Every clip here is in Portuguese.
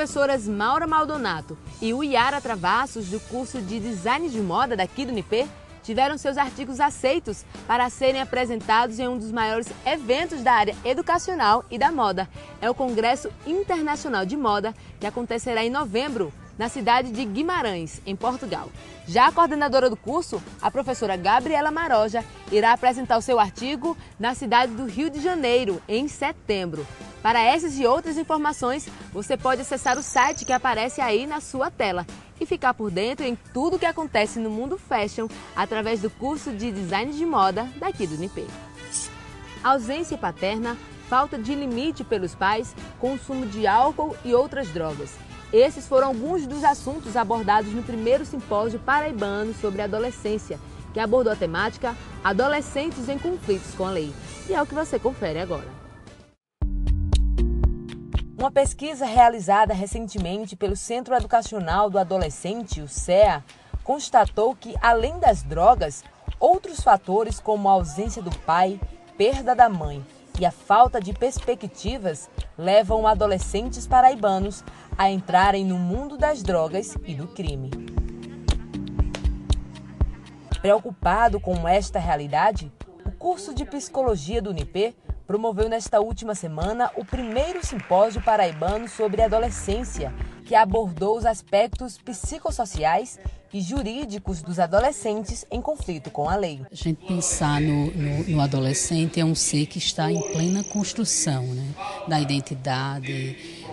professoras Maura Maldonato e Uyara Travassos, do curso de Design de Moda daqui do UniP, tiveram seus artigos aceitos para serem apresentados em um dos maiores eventos da área educacional e da moda. É o Congresso Internacional de Moda, que acontecerá em novembro, na cidade de Guimarães, em Portugal. Já a coordenadora do curso, a professora Gabriela Maroja, irá apresentar o seu artigo na cidade do Rio de Janeiro, em setembro. Para essas e outras informações, você pode acessar o site que aparece aí na sua tela e ficar por dentro em tudo o que acontece no mundo fashion através do curso de Design de Moda daqui do UniP. Ausência paterna, falta de limite pelos pais, consumo de álcool e outras drogas. Esses foram alguns dos assuntos abordados no primeiro simpósio paraibano sobre adolescência, que abordou a temática Adolescentes em Conflitos com a Lei. E é o que você confere agora. Uma pesquisa realizada recentemente pelo Centro Educacional do Adolescente, o CEA, constatou que, além das drogas, outros fatores como a ausência do pai, perda da mãe e a falta de perspectivas levam adolescentes paraibanos a entrarem no mundo das drogas e do crime. Preocupado com esta realidade, o curso de Psicologia do UniP promoveu nesta última semana o primeiro simpósio paraibano sobre adolescência, que abordou os aspectos psicossociais e jurídicos dos adolescentes em conflito com a lei. A gente pensar no adolescente é um ser que está em plena construção, né, da identidade,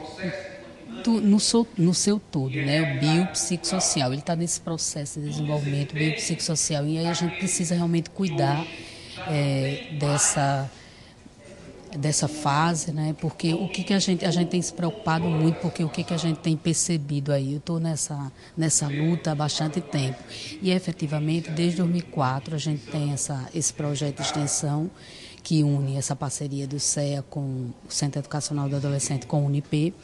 no seu todo, né, o biopsicossocial. Ele está nesse processo de desenvolvimento biopsicossocial e aí a gente precisa realmente cuidar dessa fase, né? Porque o que a gente tem se preocupado muito, porque o que a gente tem percebido aí, eu estou nessa luta há bastante tempo e efetivamente desde 2004 a gente tem esse projeto de extensão que une essa parceria do CEA com o Centro Educacional do Adolescente com o UniP,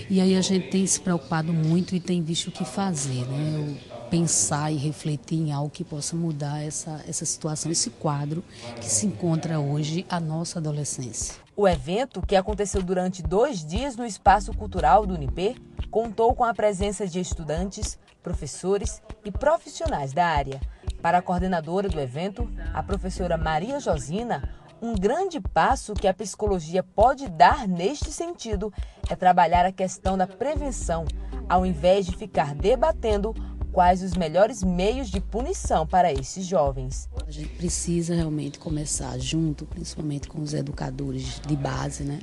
e aí a gente tem se preocupado muito e tem visto o que fazer, né? Pensar e refletir em algo que possa mudar essa situação, esse quadro que se encontra hoje a nossa adolescência. O evento, que aconteceu durante 2 dias no Espaço Cultural do UniP, contou com a presença de estudantes, professores e profissionais da área. Para a coordenadora do evento, a professora Maria Josina, um grande passo que a psicologia pode dar neste sentido é trabalhar a questão da prevenção, ao invés de ficar debatendo quais os melhores meios de punição para esses jovens. A gente precisa realmente começar junto, principalmente com os educadores de base, né?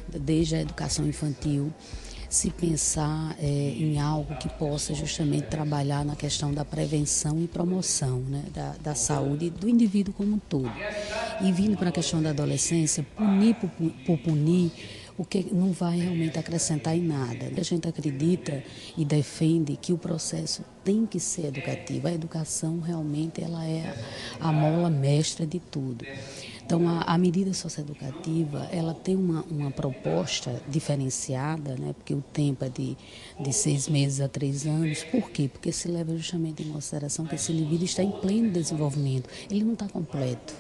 Desde a educação infantil, se pensar em algo que possa justamente trabalhar na questão da prevenção e promoção, né? da saúde do indivíduo como um todo. E vindo para a questão da adolescência, punir por punir, o que não vai realmente acrescentar em nada. A gente acredita e defende que o processo tem que ser educativo. A educação realmente ela é a mola mestra de tudo. Então, a medida socioeducativa, ela tem uma proposta diferenciada, né? Porque o tempo é de 6 meses a 3 anos. Por quê? Porque se leva justamente em consideração que esse indivíduo está em pleno desenvolvimento. Ele não está completo.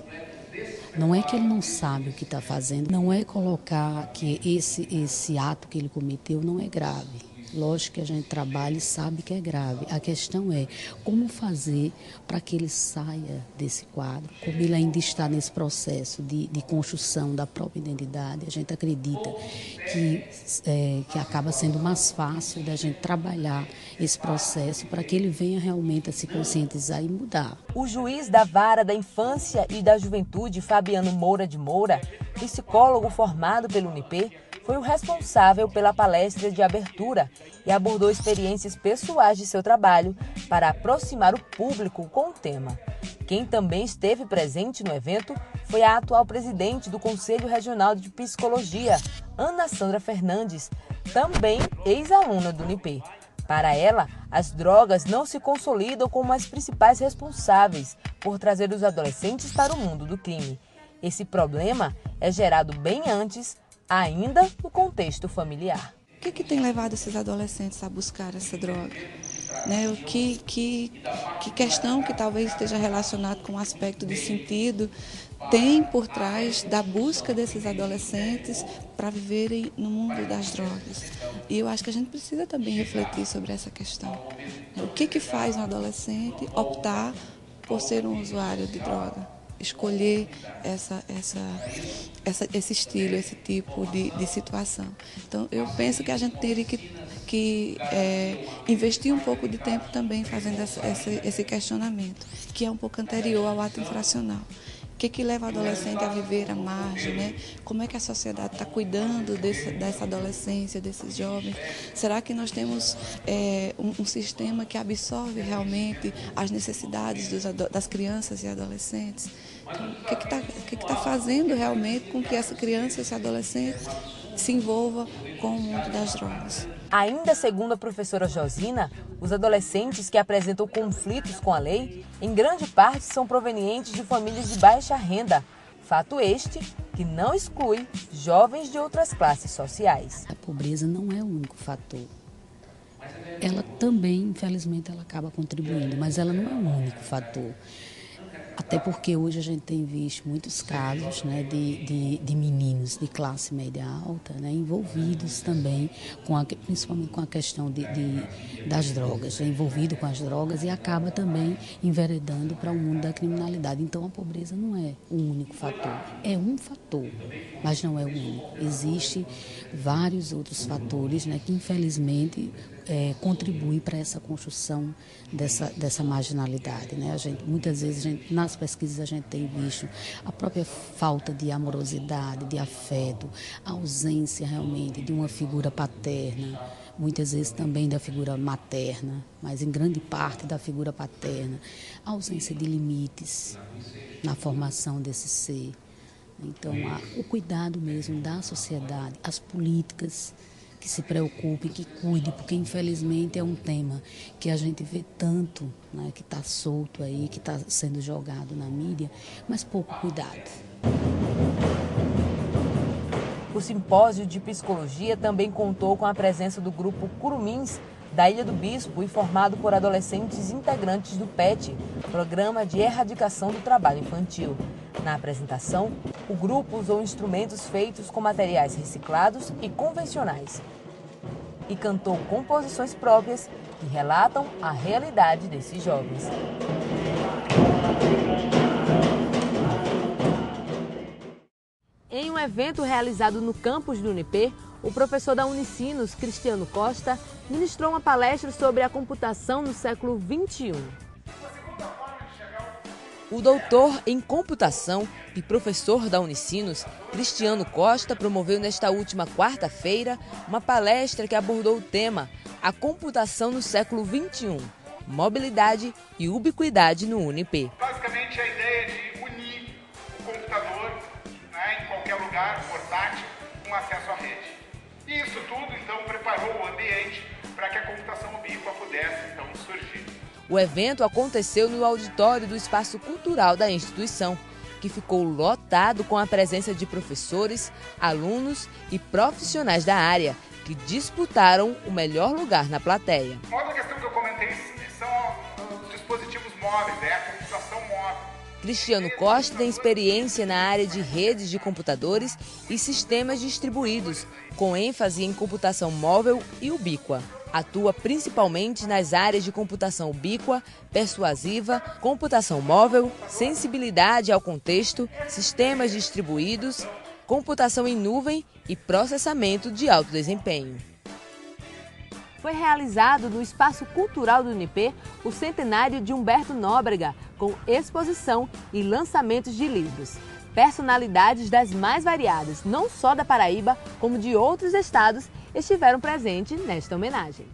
Não é que ele não sabe o que está fazendo, não é colocar que esse ato que ele cometeu não é grave. Lógico que a gente trabalha e sabe que é grave. A questão é como fazer para que ele saia desse quadro, como ele ainda está nesse processo de construção da própria identidade. A gente acredita que acaba sendo mais fácil da gente trabalhar esse processo para que ele venha realmente a se conscientizar e mudar. O juiz da Vara da Infância e da Juventude, Fabiano Moura de Moura, psicólogo formado pelo UniP, foi o responsável pela palestra de abertura e abordou experiências pessoais de seu trabalho para aproximar o público com o tema. Quem também esteve presente no evento foi a atual presidente do Conselho Regional de Psicologia, Ana Sandra Fernandes, também ex-aluna do UniP. Para ela, as drogas não se consolidam como as principais responsáveis por trazer os adolescentes para o mundo do crime. Esse problema é gerado bem antes, ainda no contexto familiar. O que tem levado esses adolescentes a buscar essa droga? né? Que questão que talvez esteja relacionada com o aspecto de sentido tem por trás da busca desses adolescentes para viverem no mundo das drogas. E eu acho que a gente precisa também refletir sobre essa questão. O que faz um adolescente optar por ser um usuário de droga? Escolher esse estilo, esse tipo de situação. Então, eu penso que a gente teria que investir um pouco de tempo também fazendo esse questionamento, que é um pouco anterior ao ato infracional. O que leva o adolescente a viver à margem, né? Como é que a sociedade está cuidando dessa adolescência, desses jovens? Será que nós temos um sistema que absorve realmente as necessidades das crianças e adolescentes? Então, o que está fazendo realmente com que essa criança e esse adolescente se envolva com o mundo das drogas? Ainda segundo a professora Josina, os adolescentes que apresentam conflitos com a lei, em grande parte são provenientes de famílias de baixa renda. Fato este que não exclui jovens de outras classes sociais. A pobreza não é o único fator. Ela também, infelizmente, ela acaba contribuindo, mas ela não é o único fator. Até porque hoje a gente tem visto muitos casos, né, de meninos de classe média alta, né, envolvidos também, principalmente com a questão das drogas, envolvido com as drogas e acaba também enveredando para o mundo da criminalidade. Então a pobreza não é o único fator, é um fator, mas não é o único. Existem vários outros fatores, né, que infelizmente contribuem para essa construção dessa marginalidade, né? Muitas vezes nas pesquisas a gente tem visto a própria falta de amorosidade, de afeto, a ausência realmente de uma figura paterna, muitas vezes também da figura materna, mas em grande parte da figura paterna, a ausência de limites na formação desse ser. Então, o cuidado mesmo da sociedade, as políticas que se preocupe, que cuide, porque infelizmente é um tema que a gente vê tanto, né, que está solto aí, que está sendo jogado na mídia, mas pouco cuidado. O simpósio de psicologia também contou com a presença do grupo Curumins, da Ilha do Bispo, e formado por adolescentes integrantes do PET, Programa de Erradicação do Trabalho Infantil. Na apresentação, o grupo usou instrumentos feitos com materiais reciclados e convencionais e cantou composições próprias que relatam a realidade desses jovens. Em um evento realizado no campus do Unip, o professor da Unicinos, Cristiano Costa, ministrou uma palestra sobre a computação no século XXI. O doutor em computação e professor da Unicinos, Cristiano Costa, promoveu nesta última quarta-feira uma palestra que abordou o tema A Computação no Século XXI, Mobilidade e Ubiquidade no Unip. Basicamente, a ideia de unir o computador, né, em qualquer lugar, portátil, com acesso à rede. E isso tudo, então, preparou o ambiente para que a computação ubíqua pudesse, então, surgir. O evento aconteceu no auditório do Espaço Cultural da instituição, que ficou lotado com a presença de professores, alunos e profissionais da área, que disputaram o melhor lugar na plateia. Uma outra questão que eu comentei são os dispositivos móveis, a computação móvel. Cristiano Costa tem experiência na área de redes de computadores e sistemas distribuídos, com ênfase em computação móvel e ubíqua. Atua principalmente nas áreas de computação ubíqua, persuasiva, computação móvel, sensibilidade ao contexto, sistemas distribuídos, computação em nuvem e processamento de alto desempenho. Foi realizado no Espaço Cultural do Unip o centenário de Humberto Nóbrega, com exposição e lançamentos de livros. Personalidades das mais variadas, não só da Paraíba, como de outros estados, estiveram presentes nesta homenagem.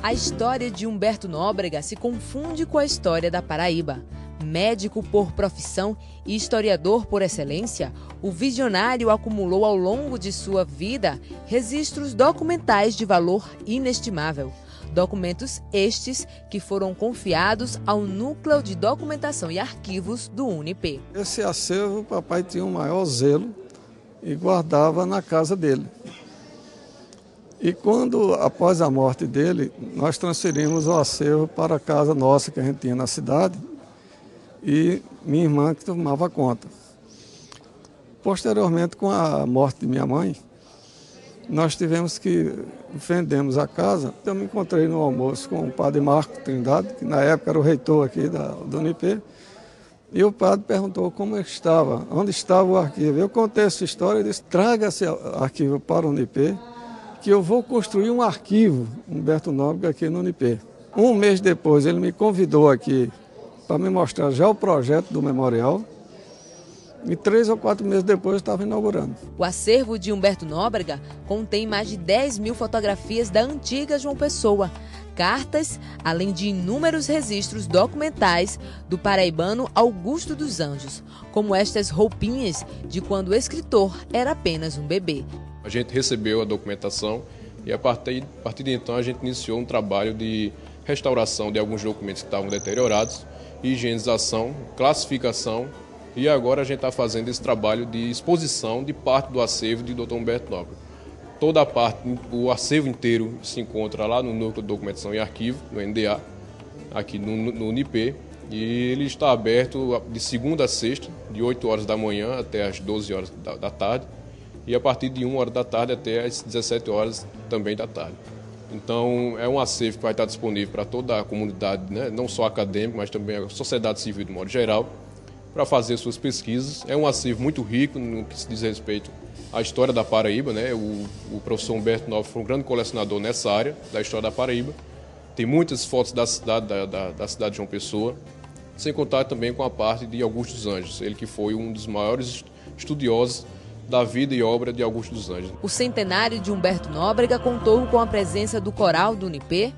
A história de Humberto Nóbrega se confunde com a história da Paraíba. Médico por profissão e historiador por excelência, o visionário acumulou ao longo de sua vida registros documentais de valor inestimável. Documentos estes que foram confiados ao Núcleo de Documentação e Arquivos do Unip. Esse acervo o papai tinha um maior zelo e guardava na casa dele. E quando, após a morte dele, nós transferimos o acervo para a casa nossa que a gente tinha na cidade e minha irmã que tomava conta. Posteriormente, com a morte de minha mãe, nós tivemos que vendemos a casa. Eu me encontrei no almoço com o padre Marco Trindade, que na época era o reitor aqui do Unipê, e o padre perguntou como estava, onde estava o arquivo. Eu contei essa história e disse, traga esse arquivo para o Unipê, que eu vou construir um arquivo, Humberto Nóbrega, aqui no Unipê. Um mês depois, ele me convidou aqui para me mostrar já o projeto do memorial, e 3 ou 4 meses depois eu estava inaugurando. O acervo de Humberto Nóbrega contém mais de 10.000 fotografias da antiga João Pessoa, cartas, além de inúmeros registros documentais do paraibano Augusto dos Anjos, como estas roupinhas de quando o escritor era apenas um bebê. A gente recebeu a documentação e a partir de então a gente iniciou um trabalho de restauração de alguns documentos que estavam deteriorados, higienização, classificação. E agora a gente está fazendo esse trabalho de exposição de parte do acervo de Dr. Humberto Nóbrega. Toda a parte, o acervo inteiro se encontra lá no Núcleo de Documentação e Arquivo, no NDA, aqui no Unipê. E ele está aberto de segunda a sexta, de 8 horas da manhã até as 12 horas da tarde. E a partir de 1 hora da tarde até as 17 horas também da tarde. Então é um acervo que vai estar disponível para toda a comunidade, né? Não só acadêmica, mas também a sociedade civil de modo geral, para fazer suas pesquisas. É um acervo muito rico no que se diz respeito à história da Paraíba, né? O professor Humberto Nóbrega foi um grande colecionador nessa área da história da Paraíba. Tem muitas fotos da cidade, da cidade de João Pessoa, sem contar também com a parte de Augusto dos Anjos, ele que foi um dos maiores estudiosos da vida e obra de Augusto dos Anjos. O centenário de Humberto Nóbrega contou com a presença do coral do Unipê,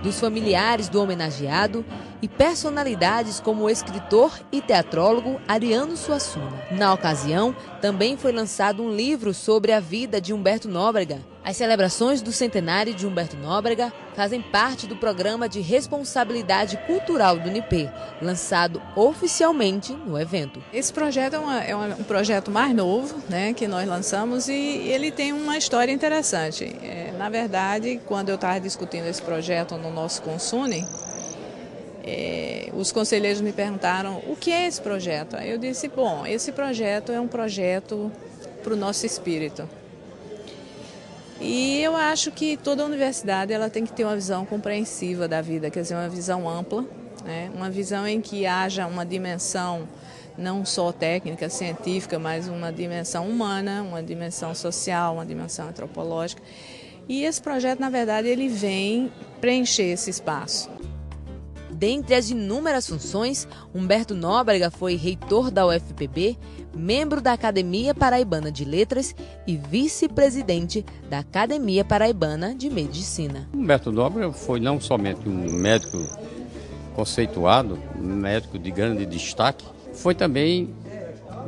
dos familiares do homenageado e personalidades como o escritor e teatrólogo Ariano Suassuna. Na ocasião, também foi lançado um livro sobre a vida de Humberto Nóbrega. As celebrações do centenário de Humberto Nóbrega fazem parte do programa de responsabilidade cultural do Unipê, lançado oficialmente no evento. Esse projeto é um projeto mais novo, né, que nós lançamos, e ele tem uma história interessante. Na verdade, quando eu estava discutindo esse projeto no nosso Consune, os conselheiros me perguntaram o que é esse projeto. Aí eu disse, bom, esse projeto é um projeto para o nosso espírito. E eu acho que toda universidade ela tem que ter uma visão compreensiva da vida, quer dizer, uma visão ampla, né? Uma visão em que haja uma dimensão não só técnica, científica, mas uma dimensão humana, uma dimensão social, uma dimensão antropológica. E esse projeto, na verdade, ele vem preencher esse espaço. Dentre as inúmeras funções, Humberto Nóbrega foi reitor da UFPB, membro da Academia Paraibana de Letras e vice-presidente da Academia Paraibana de Medicina. Humberto Nóbrega foi não somente um médico conceituado, um médico de grande destaque, foi também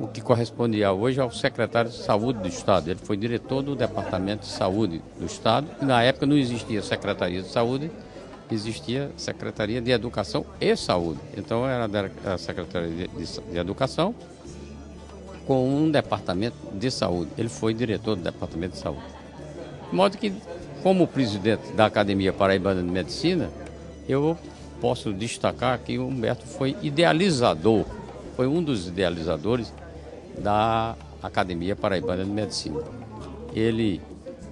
o que correspondia hoje ao secretário de Saúde do Estado. Ele foi diretor do Departamento de Saúde do Estado. Na época não existia Secretaria de Saúde, existia Secretaria de Educação e Saúde. Então era a Secretaria de Educação com um Departamento de Saúde. Ele foi diretor do Departamento de Saúde. De modo que, como presidente da Academia Paraibana de Medicina, eu posso destacar que o Humberto foi idealizador, foi um dos idealizadores da Academia Paraibana de Medicina. Ele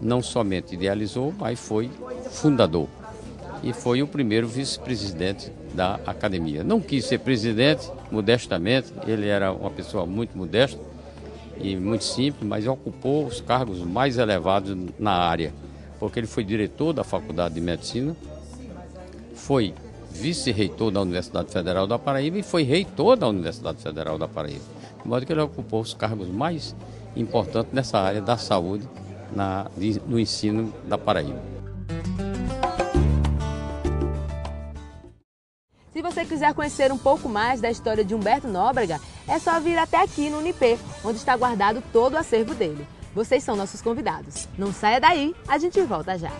não somente idealizou, mas foi fundador. E foi o primeiro vice-presidente da academia. Não quis ser presidente, modestamente, ele era uma pessoa muito modesta e muito simples, mas ocupou os cargos mais elevados na área, porque ele foi diretor da Faculdade de Medicina, foi vice-reitor da Universidade Federal da Paraíba e foi reitor da Universidade Federal da Paraíba. De modo que ele ocupou os cargos mais importantes nessa área da saúde no ensino da Paraíba. Se você quiser conhecer um pouco mais da história de Humberto Nóbrega, é só vir até aqui no Unipê, onde está guardado todo o acervo dele. Vocês são nossos convidados. Não saia daí, a gente volta já.